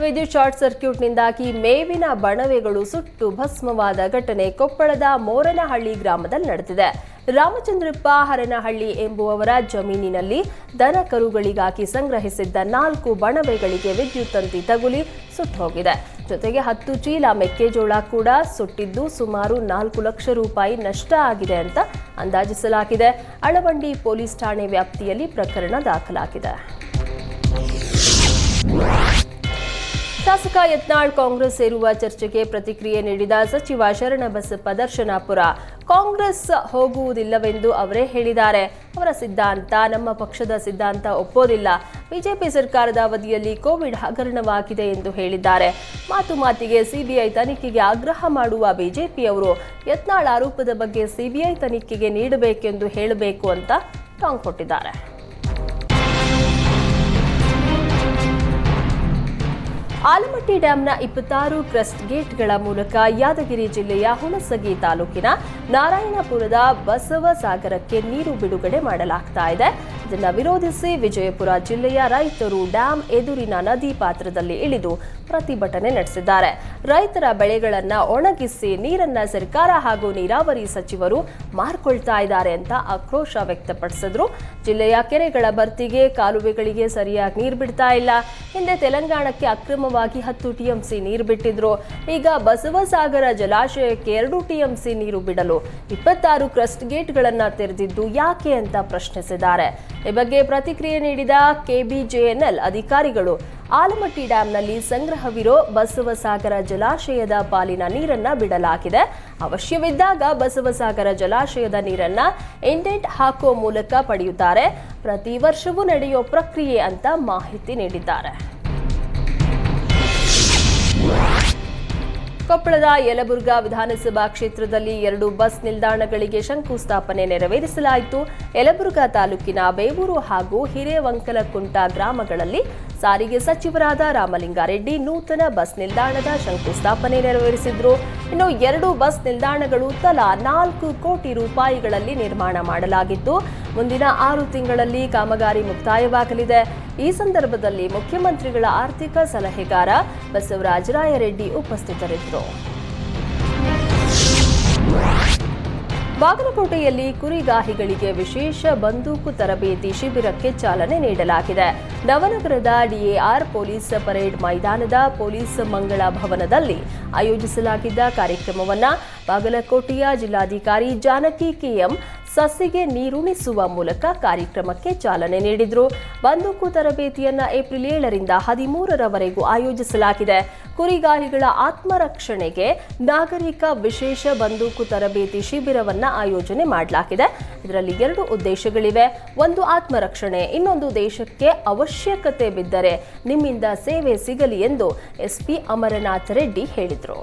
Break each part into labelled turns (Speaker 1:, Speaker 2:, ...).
Speaker 1: ವಿದ್ಯುತ್ ಶಾರ್ಟ್ ಸರ್ಕ್ಯೂಟ್ನಿಂದಾಗಿ ಮೇವಿನ ಬಣವೆಗಳು ಸುಟ್ಟು ಭಸ್ಮವಾದ ಘಟನೆ ಕೊಪ್ಪಳದ ಮೋರನಹಳ್ಳಿ ಗ್ರಾಮದಲ್ಲಿ ನಡೆದಿದೆ. ರಾಮಚಂದ್ರಪ್ಪ ಹರನಹಳ್ಳಿ ಎಂಬುವವರ ಜಮೀನಿನಲ್ಲಿ ದನ ಕರುಗಳಿಗಾಗಿ ಸಂಗ್ರಹಿಸಿದ್ದ 4 ಬಣವೆಗಳಿಗೆ ವಿದ್ಯುತ್ ತಂತಿ ತಗುಲಿ ಸುಟ್ಟುಹೋಗಿದೆ. ಜೊತೆಗೆ 10 ಚೀಲ ಮೆಕ್ಕೆಜೋಳ ಕೂಡ ಸುಟ್ಟಿದ್ದು ಸುಮಾರು 4 ಲಕ್ಷ ರೂಪಾಯಿ ನಷ್ಟ ಆಗಿದೆ ಅಂತ ಅಂದಾಜಿಸಲಾಗಿದೆ. ಅಳವಂಡಿ ಪೊಲೀಸ್ ಠಾಣೆ ವ್ಯಾಪ್ತಿಯಲ್ಲಿ ಪ್ರಕರಣ ದಾಖಲಾಗಿದೆ. ಶಾಸಕ ಯತ್ನಾಳ್ ಕಾಂಗ್ರೆಸ್ ಸೇರುವ ಚರ್ಚೆಗೆ ಪ್ರತಿಕ್ರಿಯೆ ನೀಡಿದ ಸಚಿವ ಶರಣಬಸಪ್ಪ ದರ್ಶನಾಪುರ, ಕಾಂಗ್ರೆಸ್ ಹೋಗುವುದಿಲ್ಲವೆಂದು ಅವರೇ ಹೇಳಿದ್ದಾರೆ. ಅವರ ಸಿದ್ಧಾಂತ ನಮ್ಮ ಪಕ್ಷದ ಸಿದ್ಧಾಂತ ಒಪ್ಪೋದಿಲ್ಲ. ಬಿಜೆಪಿ ಸರ್ಕಾರದ ಅವಧಿಯಲ್ಲಿ ಕೋವಿಡ್ ಹಗರಣವಾಗಿದೆ ಎಂದು ಹೇಳಿದ್ದಾರೆ. ಮಾತಿಗೆ ಸಿಬಿಐ ತನಿಖೆಗೆ ಆಗ್ರಹ ಮಾಡುವ ಬಿಜೆಪಿಯವರು ಯತ್ನಾಳ್ ಆರೋಪದ ಬಗ್ಗೆ ಸಿಬಿಐ ತನಿಖೆಗೆ ನೀಡಬೇಕೆಂದು ಹೇಳಬೇಕು ಅಂತ ಟಾಂಗ್ ಕೊಟ್ಟಿದ್ದಾರೆ. ಆಲಮಟ್ಟಿ ಡ್ಯಾಂನ 26 ಕ್ರಸ್ಟ್ ಗೇಟ್ಗಳ ಮೂಲಕ ಯಾದಗಿರಿ ಜಿಲ್ಲೆಯ ಹುಣಸಗಿ ತಾಲೂಕಿನ ನಾರಾಯಣಪುರದ ಬಸವಸಾಗರಕ್ಕೆ ನೀರು ಬಿಡುಗಡೆ ಮಾಡಲಾಗ್ತಾ ಇದೆ. ಇದನ್ನು ವಿರೋಧಿಸಿ ವಿಜಯಪುರ ಜಿಲ್ಲೆಯ ರೈತರು ಡ್ಯಾಂ ಎದುರಿನ ನದಿ ಪಾತ್ರದಲ್ಲಿ ಇಳಿದು ಪ್ರತಿಭಟನೆ ನಡೆಸಿದ್ದಾರೆ. ರೈತರ ಬೆಳೆಗಳನ್ನ ಒಣಗಿಸಿ ನೀರನ್ನ ಸರ್ಕಾರ ಹಾಗೂ ನೀರಾವರಿ ಸಚಿವರು ಮಾರ್ಕೊಳ್ತಾ ಇದ್ದಾರೆ ಅಂತ ಆಕ್ರೋಶ ವ್ಯಕ್ತಪಡಿಸಿದ್ರು. ಜಿಲ್ಲೆಯ ಕೆರೆಗಳ ಭರ್ತಿಗೆ ಕಾಲುವೆಗಳಿಗೆ ಸರಿಯಾಗಿ ನೀರು ಬಿಡ್ತಾ ಇಲ್ಲ. ಹಿಂದೆ ತೆಲಂಗಾಣಕ್ಕೆ ಅಕ್ರಮವಾಗಿ 10 ಟಿಎಂಸಿ ನೀರು ಬಿಟ್ಟಿದ್ರು. ಈಗ ಬಸವಸಾಗರ ಜಲಾಶಯಕ್ಕೆ 2 ಟಿಎಂಸಿ ನೀರು ಬಿಡಲು 26 ಕ್ರಸ್ಟ್ ಗೇಟ್ಗಳನ್ನ ತೆರೆದಿದ್ದು ಯಾಕೆ ಅಂತ ಪ್ರಶ್ನಿಸಿದ್ದಾರೆ. ಈ ಬಗ್ಗೆ ಪ್ರತಿಕ್ರಿಯೆ ನೀಡಿದ ಕೆಬಿಜೆಎನ್ಎಲ್ ಅಧಿಕಾರಿಗಳು, ಆಲಮಟ್ಟಿ ಡ್ಯಾಂನಲ್ಲಿ ಸಂಗ್ರಹವಿರೋ ಬಸವಸಾಗರ ಜಲಾಶಯದ ಪಾಲಿನ ನೀರನ್ನ ಬಿಡಲಾಗಿದೆ. ಅವಶ್ಯವಿದ್ದಾಗ ಬಸವಸಾಗರ ಜಲಾಶಯದ ನೀರನ್ನ ಇಂಡೆಂಟ್ ಹಾಕೋ ಮೂಲಕ ಪಡೆಯುತ್ತಾರೆ. ಪ್ರತಿ ವರ್ಷವೂ ನಡೆಯೋ ಪ್ರಕ್ರಿಯೆ ಅಂತ ಮಾಹಿತಿ ನೀಡಿದ್ದಾರೆ. ಕೊಪ್ಪಳದ ಯಲಬುರ್ಗಾ ವಿಧಾನಸಭಾ ಕ್ಷೇತ್ರದಲ್ಲಿ 2 ಬಸ್ ನಿಲ್ದಾಣಗಳಿಗೆ ಶಂಕುಸ್ಥಾಪನೆ ನೆರವೇರಿಸಲಾಯಿತು. ಯಲಬುರ್ಗಾ ತಾಲೂಕಿನ ಬೇವೂರು ಹಾಗೂ ಹಿರೇವಂಕಲಕುಂಟ ಗ್ರಾಮಗಳಲ್ಲಿ ಸಾರಿಗೆ ಸಚಿವರಾದ ರಾಮಲಿಂಗಾರೆಡ್ಡಿ ನೂತನ ಬಸ್ ನಿಲ್ದಾಣದ ಶಂಕುಸ್ಥಾಪನೆ ನೆರವೇರಿಸಿದ್ರು. ಇನ್ನು 2 ಬಸ್ ನಿಲ್ದಾಣಗಳು ತಲಾ 4 ಕೋಟಿ ರೂಪಾಯಿಗಳಲ್ಲಿ ನಿರ್ಮಾಣ ಮಾಡಲಾಗಿದ್ದು ಮುಂದಿನ 6 ತಿಂಗಳಲ್ಲಿ ಕಾಮಗಾರಿ ಮುಕ್ತಾಯವಾಗಲಿದೆ. ಈ ಸಂದರ್ಭದಲ್ಲಿ ಮುಖ್ಯಮಂತ್ರಿಗಳ ಆರ್ಥಿಕ ಸಲಹೆಗಾರ ಬಸವರಾಜ ರಾಯರೆಡ್ಡಿ ಉಪಸ್ಥಿತರಿದ್ದರು. ಬಾಗಲಕೋಟೆಯಲ್ಲಿ ಕುರಿಗಾಹಿಗಳಿಗೆ ವಿಶೇಷ ಬಂದೂಕು ತರಬೇತಿ ಶಿಬಿರಕ್ಕೆ ಚಾಲನೆ ನೀಡಲಾಗಿದೆ. ನವನಗರದ ಡಿಎಆರ್ ಪೊಲೀಸ್ ಪರೇಡ್ ಮೈದಾನದ ಪೊಲೀಸ್ ಮಂಗಳ ಭವನದಲ್ಲಿ ಆಯೋಜಿಸಲಾಗಿದ್ದ ಕಾರ್ಯಕ್ರಮವನ್ನು ಬಾಗಲಕೋಟೆಯ ಜಿಲ್ಲಾಧಿಕಾರಿ ಜಾನಕಿ ಕೆಎಂ ಸಸಿಗೆ ನೀರುಣಿಸುವ ಮೂಲಕ ಕಾರ್ಯಕ್ರಮಕ್ಕೆ ಚಾಲನೆ ನೀಡಿದರು. ಬಂದೂಕು ತರಬೇತಿಯನ್ನು ಏಪ್ರಿಲ್ 7ರಿಂದ 13ರವರೆಗೂ ಆಯೋಜಿಸಲಾಗಿದೆ. ಕುರಿಗಾಹಿಗಳ ಆತ್ಮರಕ್ಷಣೆಗೆ ನಾಗರಿಕ ವಿಶೇಷ ಬಂದೂಕು ತರಬೇತಿ ಶಿಬಿರವನ್ನು ಆಯೋಜನೆ ಮಾಡಲಾಗಿದೆ. ಇದರಲ್ಲಿ 2 ಉದ್ದೇಶಗಳಿವೆ. ಒಂದು ಆತ್ಮರಕ್ಷಣೆ, ಇನ್ನೊಂದು ದೇಶಕ್ಕೆ ಅವಶ್ಯಕತೆ ಬಿದ್ದರೆ ನಿಮ್ಮಿಂದ ಸೇವೆ ಸಿಗಲಿ ಎಂದು ಎಸ್ಪಿ ಅಮರನಾಥ್ ರೆಡ್ಡಿ ಹೇಳಿದರು.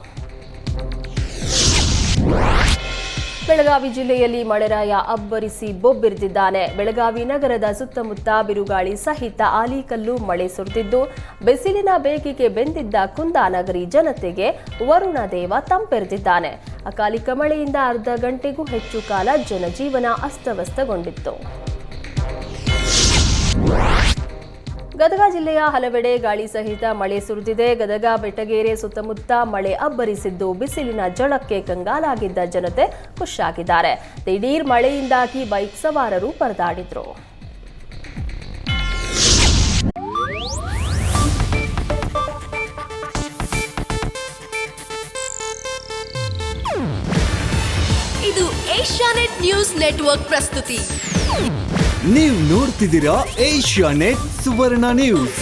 Speaker 1: ಬೆಳಗಾವಿ ಜಿಲ್ಲೆಯಲ್ಲಿ ಮಳೆರಾಯ ಅಬ್ಬರಿಸಿ ಬೊಬ್ಬಿರಿದಿದ್ದಾನೆ. ಬೆಳಗಾವಿ ನಗರದ ಸುತ್ತಮುತ್ತ ಬಿರುಗಾಳಿ ಸಹಿತ ಆಲಿಕಲ್ಲು ಮಳೆ ಸುರಿದಿದ್ದು ಬಿಸಿಲಿನ ಬೇಗೆಗೆ ಬೆಂದಿದ್ದ ಕುಂದಾನಗರಿ ಜನತೆಗೆ ವರುಣ ದೇವ ತಂಪೆರೆದಿದ್ದಾನೆ. ಅಕಾಲಿಕ ಮಳೆಯಿಂದ ಅರ್ಧ ಗಂಟೆಗೂ ಹೆಚ್ಚು ಕಾಲ ಜನಜೀವನ ಅಸ್ತವ್ಯಸ್ತಗೊಂಡಿತ್ತು. ಗದಗ ಜಿಲ್ಲೆಯ ಹಲವೆಡೆ ಗಾಳಿ ಸಹಿತ ಮಳೆ ಸುರಿದಿದೆ. ಗದಗ ಬೆಟಗೇರೆ ಸುತ್ತಮುತ್ತ ಮಳೆ ಅಬ್ಬರಿಸಿದ್ದು ಬಿಸಿಲಿನ ಝಳಕ್ಕೆ ಕಂಗಾಲಾಗಿದ್ದ ಜನತೆ ಖುಷಿಯಾಗಿದ್ದಾರೆ. ದಿಢೀರ್ ಮಳೆಯಿಂದಾಗಿ ಬೈಕ್ ಸವಾರರು ಪರದಾಡಿದ್ರು.
Speaker 2: ಇದು ಏಷ್ಯಾನೆಟ್ ನ್ಯೂಸ್ ನೆಟ್ವರ್ಕ್ ಪ್ರಸ್ತುತಿ.
Speaker 3: ನೀವು ನೋಡ್ತಿದ್ದೀರಾ ಏಷ್ಯಾನೆಟ್ ಸುವರ್ಣ ನ್ಯೂಸ್.